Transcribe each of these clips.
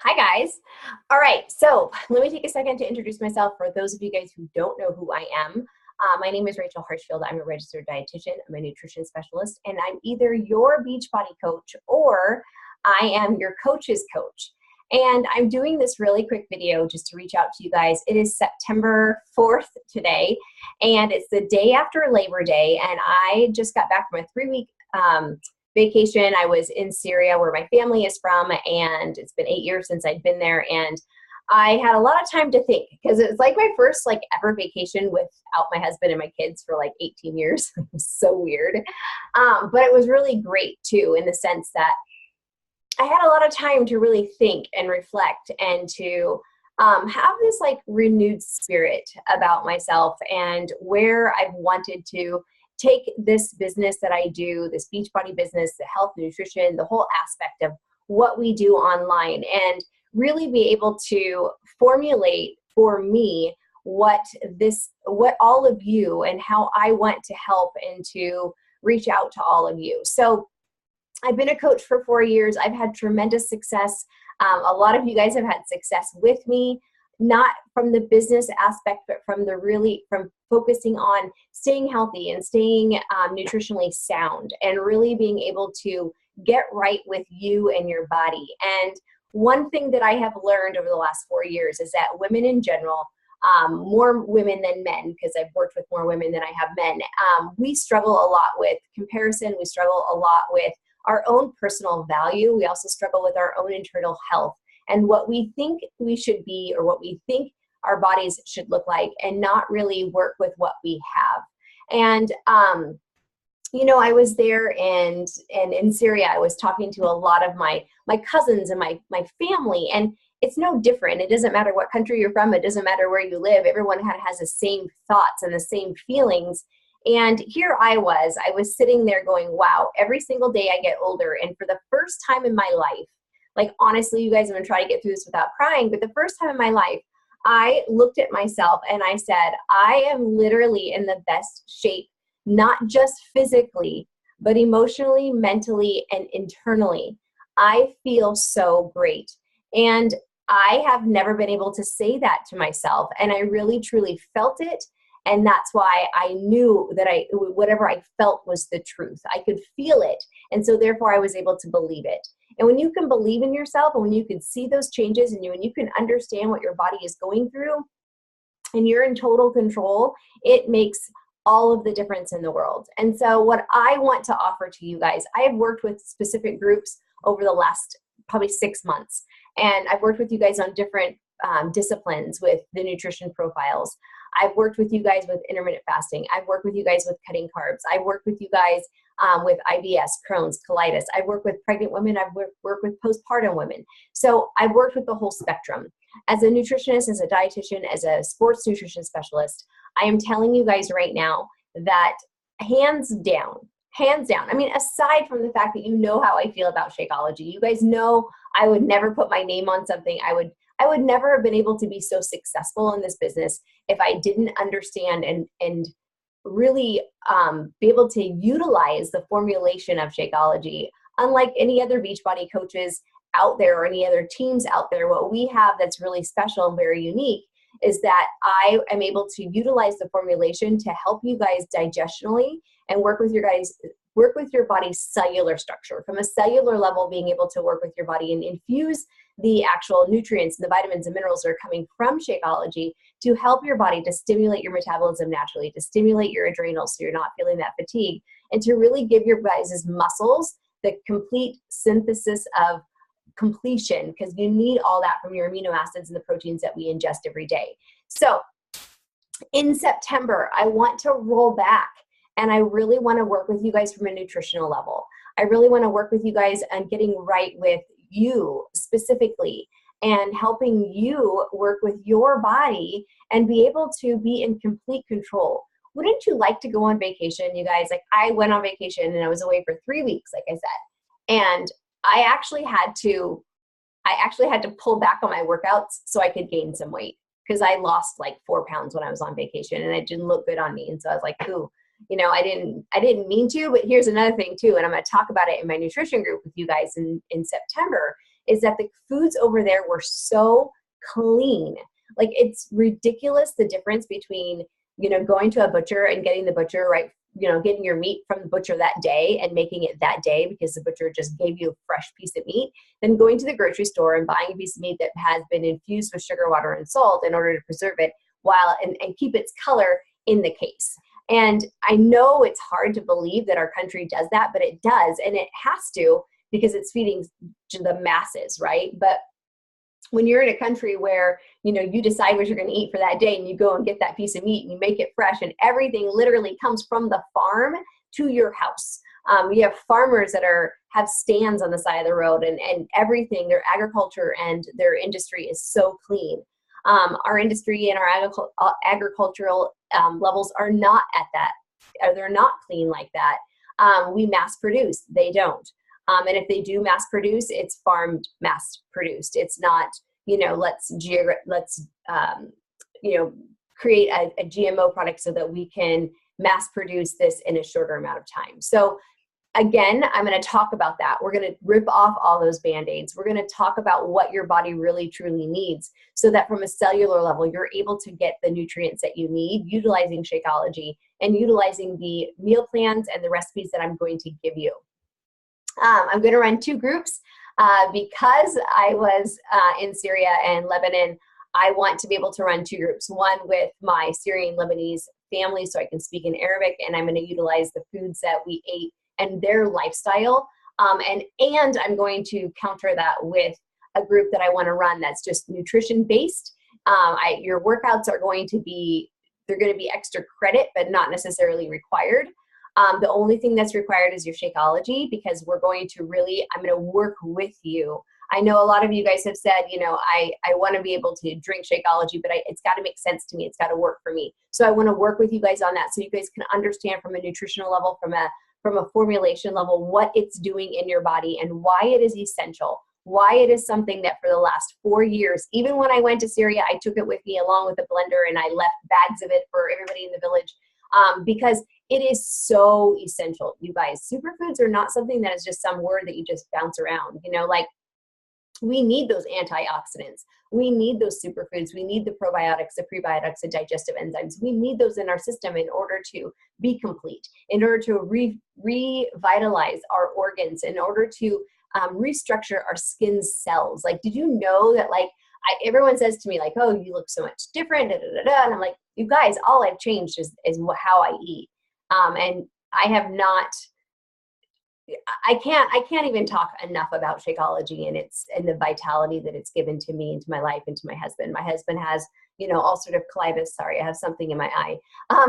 Hi, guys. All right, so let me take a second to introduce myself for those of you guys who don't know who I am. My name is Rachel Hirschfield. I'm a registered dietitian. I'm a nutrition specialist, and I'm either your Beachbody coach or I am your coach's coach. And I'm doing this really quick video just to reach out to you guys. It is September 4th today, and it's the day after Labor Day, and I just got back from a 3-week vacation. I was in Syria where my family is from, and it's been 8 years since I'd been there, and I had a lot of time to think because it was like my first ever vacation without my husband and my kids for 18 years. It was so weird. But it was really great too, in the sense that I had a lot of time to really think and reflect and to have this renewed spirit about myself and where I've wanted to take this business that I do, this Beachbody business, the health, nutrition, the whole aspect of what we do online, and really be able to formulate for me what all of you and how I want to help and to reach out to all of you. So I've been a coach for 4 years. I've had tremendous success. A lot of you guys have had success with me, not from the business aspect, but from focusing on staying healthy and staying nutritionally sound and really being able to get right with you and your body. And one thing that I have learned over the last 4 years is that women in general, more women than men, because I've worked with more women than I have men, we struggle a lot with comparison. We struggle a lot with our own personal value. We also struggle with our own internal health and what we think we should be or what we think our bodies should look like, and not really work with what we have. And, I was there and in Syria, I was talking to a lot of my cousins and my family, and it's no different. It doesn't matter what country you're from. It doesn't matter where you live. Everyone has the same thoughts and the same feelings. And here I was sitting there going, wow, every single day I get older. And for the first time in my life, honestly, you guys, I'm going to try to get through this without crying, but the first time in my life, I looked at myself and I said, I am literally in the best shape, not just physically, but emotionally, mentally, and internally. I feel so great. And I have never been able to say that to myself. And I really, truly felt it. And that's why I knew that whatever I felt was the truth. I could feel it. And so therefore I was able to believe it. And when you can believe in yourself, and when you can see those changes, and when you can understand what your body is going through, and you're in total control, it makes all of the difference in the world. And so what I want to offer to you guys, I have worked with specific groups over the last probably 6 months. And I've worked with you guys on different disciplines with the nutrition profiles. I've worked with you guys with intermittent fasting. I've worked with you guys with cutting carbs. I've worked with you guys with IBS, Crohn's, colitis. I've worked with pregnant women. I've worked with postpartum women. So I've worked with the whole spectrum. As a nutritionist, as a dietitian, as a sports nutrition specialist, I am telling you guys right now that hands down, I mean, aside from the fact that you know how I feel about Shakeology, you guys know I would never put my name on something. I would never have been able to be so successful in this business if I didn't understand and really be able to utilize the formulation of Shakeology. Unlike any other Beachbody coaches out there or any other teams out there, what we have that's really special and very unique is that I am able to utilize the formulation to help you guys digestionally and work with your body's cellular structure. From a cellular level, being able to work with your body and infuse the actual nutrients, the vitamins and minerals that are coming from Shakeology to help your body to stimulate your metabolism naturally, to stimulate your adrenals so you're not feeling that fatigue, and to really give your guys' muscles the complete synthesis of completion, because you need all that from your amino acids and the proteins that we ingest every day. So in September, I want to roll back, and I really want to work with you guys from a nutritional level. I really want to work with you guys on getting right with you specifically and helping you work with your body and be able to be in complete control. Wouldn't you like to go on vacation, you guys? I went on vacation and I was away for 3 weeks, like I said, and I actually had to pull back on my workouts so I could gain some weight, because I lost 4 pounds when I was on vacation and it didn't look good on me. And so I was like, ooh, I didn't mean to. But here's another thing too, and I'm going to talk about it in my nutrition group with you guys in September, is that the foods over there were so clean. Like, it's ridiculous the difference between, you know, going to a butcher and getting the butcher right, you know, getting your meat from the butcher that day and making it that day because the butcher just gave you a fresh piece of meat, than going to the grocery store and buying a piece of meat that has been infused with sugar, water, and salt in order to preserve it while and keep its color in the case. And I know it's hard to believe that our country does that, but it does, and it has to, because it's feeding the masses, right? But when you're in a country where, you know, you decide what you're going to eat for that day and you go and get that piece of meat and you make it fresh and everything literally comes from the farm to your house. You have farmers that have stands on the side of the road and everything, their agriculture and their industry is so clean. Our industry and our agricultural levels are not at that. They're not clean like that. We mass produce. They don't. And if they do mass produce, it's farmed mass produced. It's not, you know, let's you know, create a GMO product so that we can mass produce this in a shorter amount of time. So again, I'm going to talk about that. We're going to rip off all those Band-Aids. We're going to talk about what your body really truly needs so that from a cellular level, you're able to get the nutrients that you need utilizing Shakeology and utilizing the meal plans and the recipes that I'm going to give you. I'm going to run 2 groups because I was in Syria and Lebanon. I want to be able to run 2 groups, one with my Syrian Lebanese family so I can speak in Arabic, and I'm going to utilize the foods that we ate and their lifestyle. And I'm going to counter that with a group that I want to run that's just nutrition based. Your workouts are going to be, they're going to be extra credit, but not necessarily required. The only thing that's required is your Shakeology, because we're going to I'm going to work with you. I know a lot of you guys have said, you know, I want to be able to drink Shakeology, but it's got to make sense to me. It's got to work for me. So I want to work with you guys on that so you guys can understand from a nutritional level, from a formulation level, what it's doing in your body and why it is essential, why it is something that for the last 4 years, even when I went to Syria, I took it with me along with a blender and I left bags of it for everybody in the village because it is so essential, you guys. Superfoods are not something that is just some word that you just bounce around, you know, like we need those antioxidants. We need those superfoods. We need the probiotics, the prebiotics, the digestive enzymes. We need those in our system in order to be complete, in order to revitalize our organs, in order to restructure our skin's cells. Like, did you know that, like, everyone says to me, like, oh, you look so much different, da, da, da, da. And I'm like, you guys, all I've changed is how I eat. And I have not, I can't even talk enough about Shakeology and the vitality that it's given to me and to my life and to my husband. My husband has, you know, ulcerative colitis. Sorry, I have something in my eye.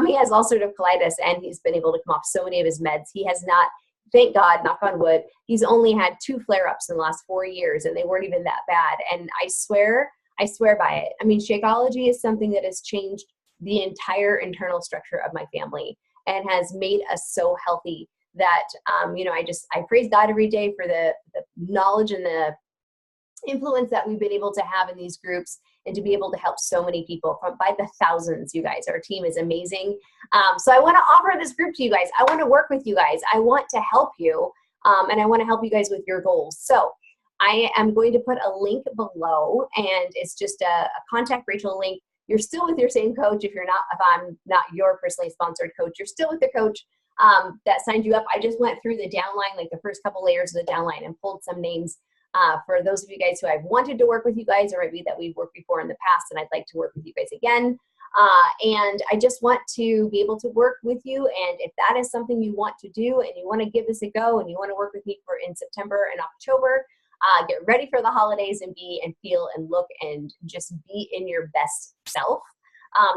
He has ulcerative colitis and he's been able to come off so many of his meds. He has not, thank God, knock on wood, he's only had 2 flare-ups in the last 4 years and they weren't even that bad. And I swear by it. I mean, Shakeology is something that has changed the entire internal structure of my family and has made us so healthy that, you know, I praise God every day for the knowledge and the influence that we've been able to have in these groups and to be able to help so many people by the thousands, you guys. Our team is amazing. So I want to offer this group to you guys. I want to work with you guys. I want to help you, and I want to help you guys with your goals. So I am going to put a link below, and it's just a contact Rachel link. You're still with your same coach. If I'm not your personally sponsored coach, you're still with the coach that signed you up. I just went through the downline, like the first couple layers of the downline, and pulled some names for those of you guys who I've wanted to work with you guys, or maybe that we've worked before in the past and I'd like to work with you guys again. And I just want to be able to work with you. And if that is something you want to do and you want to give this a go and you want to work with me in September and October, get ready for the holidays and be and feel and look and just be in your best self,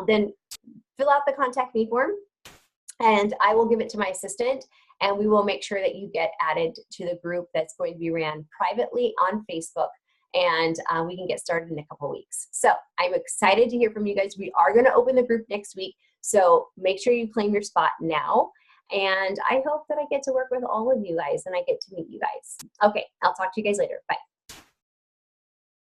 then fill out the contact me form and I will give it to my assistant and we will make sure that you get added to the group that's going to be ran privately on Facebook, and we can get started in a couple weeks. So I'm excited to hear from you guys. We are going to open the group next week, so make sure you claim your spot now. And I hope that I get to work with all of you guys and I get to meet you guys. Okay, I'll talk to you guys later. Bye.